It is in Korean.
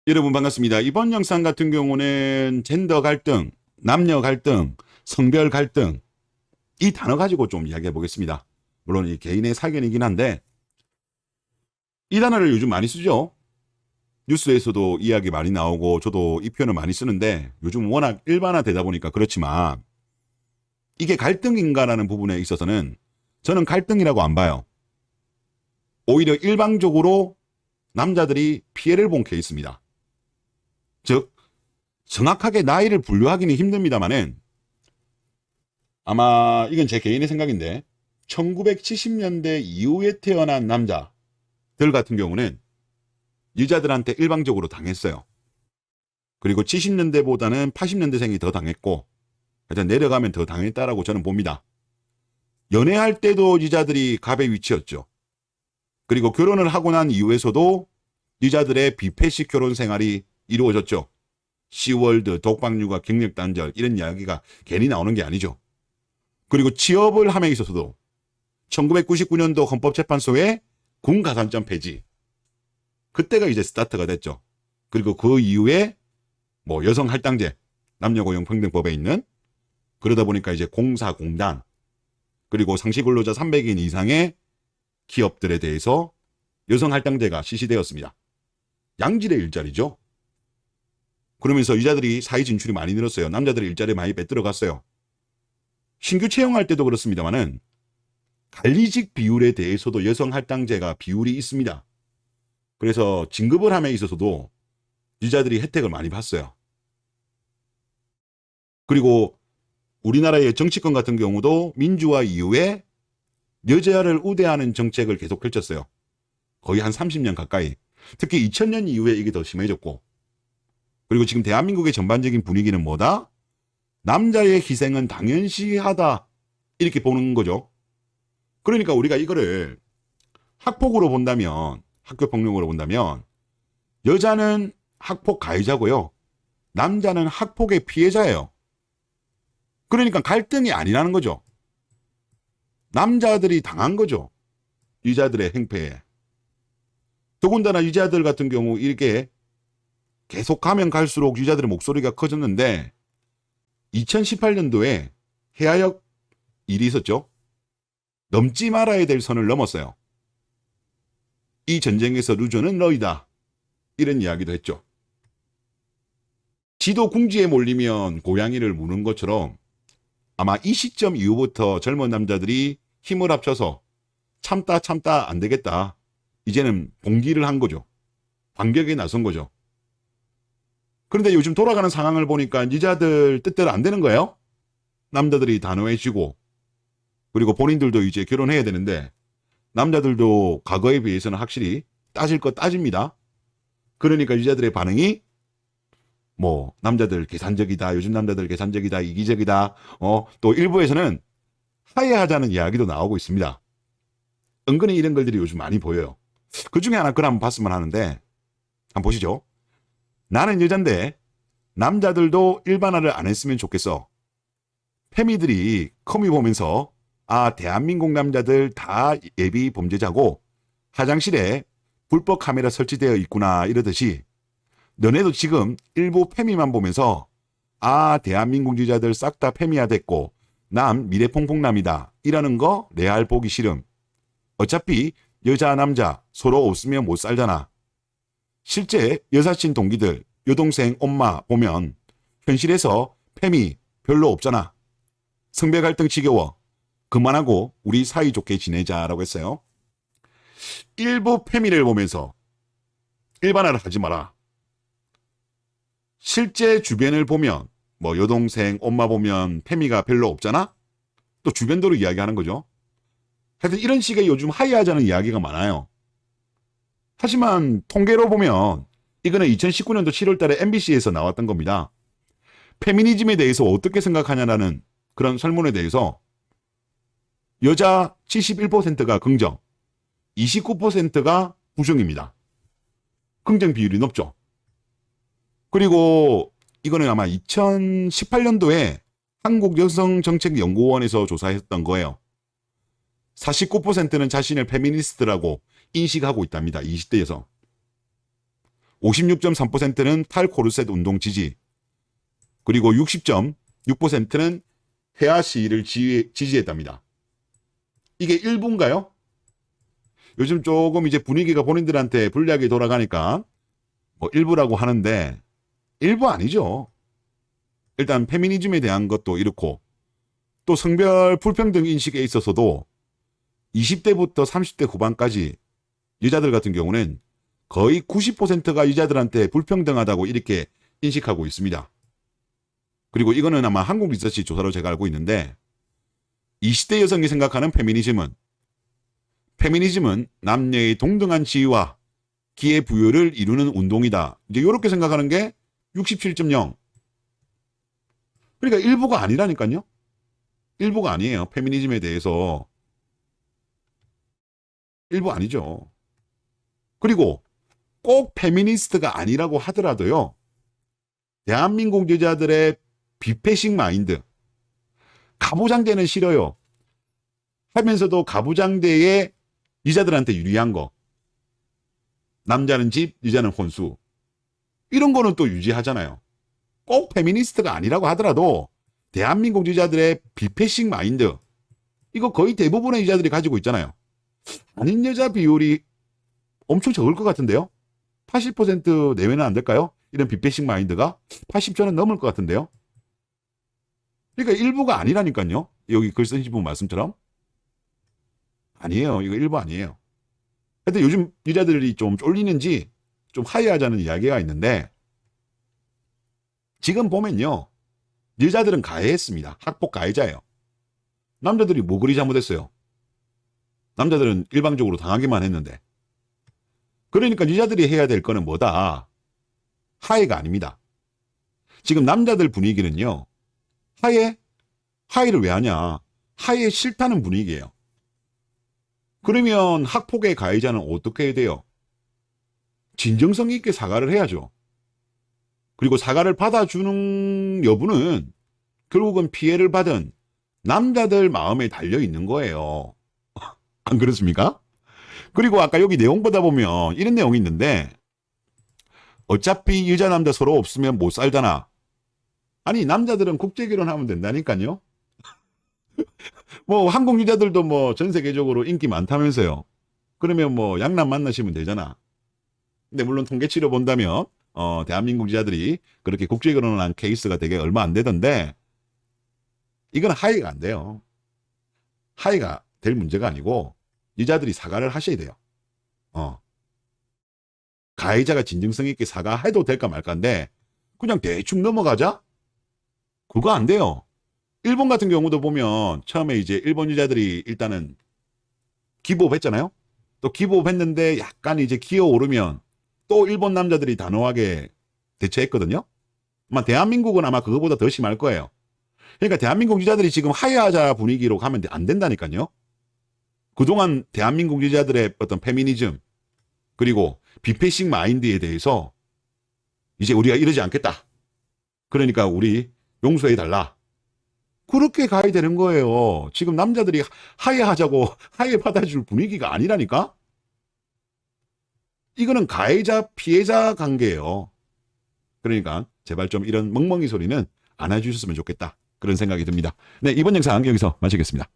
여러분 반갑습니다. 이번 영상 같은 경우는 젠더 갈등, 남녀 갈등, 성별 갈등 이 단어 가지고 좀 이야기해 보겠습니다. 물론 이 개인의 사견이긴 한데 이 단어를 요즘 많이 쓰죠. 뉴스에서도 이야기 많이 나오고 저도 이 표현을 많이 쓰는데 요즘 워낙 일반화되다 보니까 그렇지만 이게 갈등인가라는 부분에 있어서는 저는 갈등이라고 안 봐요. 오히려 일방적으로 남자들이 피해를 본 케이스입니다. 즉 정확하게 나이를 분류하기는 힘듭니다만은 아마 이건 제 개인의 생각인데 1970년대 이후에 태어난 남자들 같은 경우는 여자들한테 일방적으로 당했어요. 그리고 70년대보다는 80년대생이 더 당했고 하여튼 내려가면 더 당했다라고 저는 봅니다. 연애할 때도 여자들이 갑의 위치였죠. 그리고 결혼을 하고 난 이후에서도 여자들의 비폐식 결혼 생활이 이루어졌죠. 시월드, 독박육아, 경력단절 이런 이야기가 괜히 나오는 게 아니죠. 그리고 취업을 함에 있어서도 1999년도 헌법재판소의 군가산점 폐지 그때가 이제 스타트가 됐죠. 그리고 그 이후에 뭐 여성할당제, 남녀고용평등법에 있는 그러다 보니까 이제 공사공단 그리고 상시근로자 300인 이상의 기업들에 대해서 여성할당제가 실시되었습니다. 양질의 일자리죠. 그러면서 여자들이 사회 진출이 많이 늘었어요. 남자들이 일자리에 많이 빼들어갔어요. 신규 채용할 때도 그렇습니다만은 관리직 비율에 대해서도 여성할당제가 비율이 있습니다. 그래서 진급을 함에 있어서도 여자들이 혜택을 많이 봤어요. 그리고 우리나라의 정치권 같은 경우도 민주화 이후에 여자를 우대하는 정책을 계속 펼쳤어요. 거의 한 30년 가까이. 특히 2000년 이후에 이게 더 심해졌고 그리고 지금 대한민국의 전반적인 분위기는 뭐다? 남자의 희생은 당연시하다 이렇게 보는 거죠. 그러니까 우리가 이거를 학폭으로 본다면 학교폭력으로 본다면 여자는 학폭 가해자고요. 남자는 학폭의 피해자예요. 그러니까 갈등이 아니라는 거죠. 남자들이 당한 거죠. 여자들의 행패에. 더군다나 여자들 같은 경우 이렇게 계속 가면 갈수록 여자들의 목소리가 커졌는데 2018년도에 해아역 일이 있었죠. 넘지 말아야 될 선을 넘었어요. 이 전쟁에서 루저는 너희다. 이런 이야기도 했죠. 지도 궁지에 몰리면 고양이를 무는 것처럼 아마 이 시점 이후부터 젊은 남자들이 힘을 합쳐서 참다 안 되겠다. 이제는 봉기를 한 거죠. 반격에 나선 거죠. 그런데 요즘 돌아가는 상황을 보니까 여자들 뜻대로 안 되는 거예요. 남자들이 단호해지고 그리고 본인들도 이제 결혼해야 되는데 남자들도 과거에 비해서는 확실히 따질 거 따집니다. 그러니까 여자들의 반응이 뭐 남자들 계산적이다. 요즘 남자들 계산적이다. 이기적이다. 또 일부에서는 하해하자는 이야기도 나오고 있습니다. 은근히 이런 글들이 요즘 많이 보여요. 그 중에 하나 글 한번 봤으면 하는데 한번 보시죠. 나는 여잔데 남자들도 일반화를 안 했으면 좋겠어. 페미들이 커뮤 보면서 아 대한민국 남자들 다 예비 범죄자고 화장실에 불법 카메라 설치되어 있구나 이러듯이 너네도 지금 일부 페미만 보면서 아 대한민국 여자들 싹 다 페미화 됐고 남 미래퐁퐁남이다 이러는 거 레알 보기 싫음. 어차피 여자 남자 서로 없으면 못 살잖아. 실제 여사친 동기들 여동생 엄마 보면 현실에서 페미 별로 없잖아. 성별 갈등 지겨워. 그만하고 우리 사이좋게 지내자라고 했어요. 일부 페미를 보면서 일반화를 하지 마라. 실제 주변을 보면 뭐 여동생 엄마 보면 페미가 별로 없잖아. 또 주변도로 이야기하는 거죠. 하여튼 이런 식의 요즘 하이하자는 이야기가 많아요. 하지만 통계로 보면 이거는 2019년도 7월 달에 MBC에서 나왔던 겁니다. 페미니즘에 대해서 어떻게 생각하냐라는 그런 설문에 대해서 여자 71%가 긍정, 29%가 부정입니다. 긍정 비율이 높죠. 그리고 이거는 아마 2018년도에 한국여성정책연구원에서 조사했던 거예요. 49%는 자신을 페미니스트라고 인식하고 있답니다. 20대에서. 56.3%는 탈코르셋 운동 지지, 그리고 60.6%는 해야 시위를 지지했답니다. 이게 일부인가요? 요즘 조금 이제 분위기가 본인들한테 불리하게 돌아가니까 뭐 일부라고 하는데 일부 아니죠. 일단 페미니즘에 대한 것도 이렇고 또 성별 불평등 인식에 있어서도 20대부터 30대 후반까지 여자들 같은 경우는 거의 90%가 여자들한테 불평등하다고 이렇게 인식하고 있습니다. 그리고 이거는 아마 한국 리서치 조사로 제가 알고 있는데 20대 여성이 생각하는 페미니즘은 남녀의 동등한 지위와 기회 부여를 이루는 운동이다. 이제 이렇게 생각하는 게 67.0. 그러니까 일부가 아니라니까요. 일부가 아니에요. 페미니즘에 대해서. 일부 아니죠. 그리고 꼭 페미니스트가 아니라고 하더라도요. 대한민국 여자들의 비패식 마인드. 가부장제는 싫어요. 하면서도 가부장제에 여자들한테 유리한 거. 남자는 집, 여자는 혼수. 이런 거는 또 유지하잖아요. 꼭 페미니스트가 아니라고 하더라도 대한민국 여자들의 비패식 마인드. 이거 거의 대부분의 여자들이 가지고 있잖아요. 아닌 여자 비율이 엄청 적을 것 같은데요. 80% 내외는 안 될까요? 이런 비패식 마인드가 80%는 넘을 것 같은데요. 그러니까 일부가 아니라니까요. 여기 글 쓰신 분 말씀처럼. 아니에요. 이거 일부 아니에요. 하여튼 요즘 여자들이 좀 쫄리는지 좀 하이하자는 이야기가 있는데 지금 보면요. 여자들은 가해했습니다. 학폭 가해자예요. 남자들이 뭐 그리 잘못했어요. 남자들은 일방적으로 당하기만 했는데. 그러니까 여자들이 해야 될 거는 뭐다? 하해가 아닙니다. 지금 남자들 분위기는요. 하해를 왜 하냐? 하해 싫다는 분위기예요. 그러면 학폭의 가해자는 어떻게 해야 돼요? 진정성 있게 사과를 해야죠. 그리고 사과를 받아주는 여부는 결국은 피해를 받은 남자들 마음에 달려 있는 거예요. 안 그렇습니까? 그리고 아까 여기 내용 보다 보면 이런 내용이 있는데 어차피 여자 남자 서로 없으면 못 살잖아. 아니 남자들은 국제결혼하면 된다니까요. 뭐 한국 여자들도 뭐 전 세계적으로 인기 많다면서요. 그러면 뭐 양남 만나시면 되잖아. 근데 물론 통계치로 본다면 대한민국 여자들이 그렇게 국제결혼을 한 케이스가 되게 얼마 안 되던데 이건 하해가 안 돼요. 하해가 될 문제가 아니고 여자들이 사과를 하셔야 돼요. 가해자가 진정성 있게 사과해도 될까 말까인데 그냥 대충 넘어가자? 그거 안 돼요. 일본 같은 경우도 보면 처음에 이제 일본 여자들이 일단은 기부업 했잖아요. 또 기부업 했는데 약간 이제 기어오르면 또 일본 남자들이 단호하게 대처했거든요. 아마 대한민국은 아마 그거보다 더 심할 거예요. 그러니까 대한민국 여자들이 지금 하야하자 분위기로 가면 안 된다니까요. 그동안 대한민국 여자들의 어떤 페미니즘 그리고 비패식 마인드에 대해서 이제 우리가 이러지 않겠다. 그러니까 우리 용서해달라. 그렇게 가야 되는 거예요. 지금 남자들이 하해하자고 하해 받아줄 분위기가 아니라니까. 이거는 가해자 피해자 관계예요. 그러니까 제발 좀 이런 멍멍이 소리는 안 해주셨으면 좋겠다. 그런 생각이 듭니다. 네, 이번 영상 여기서 마치겠습니다.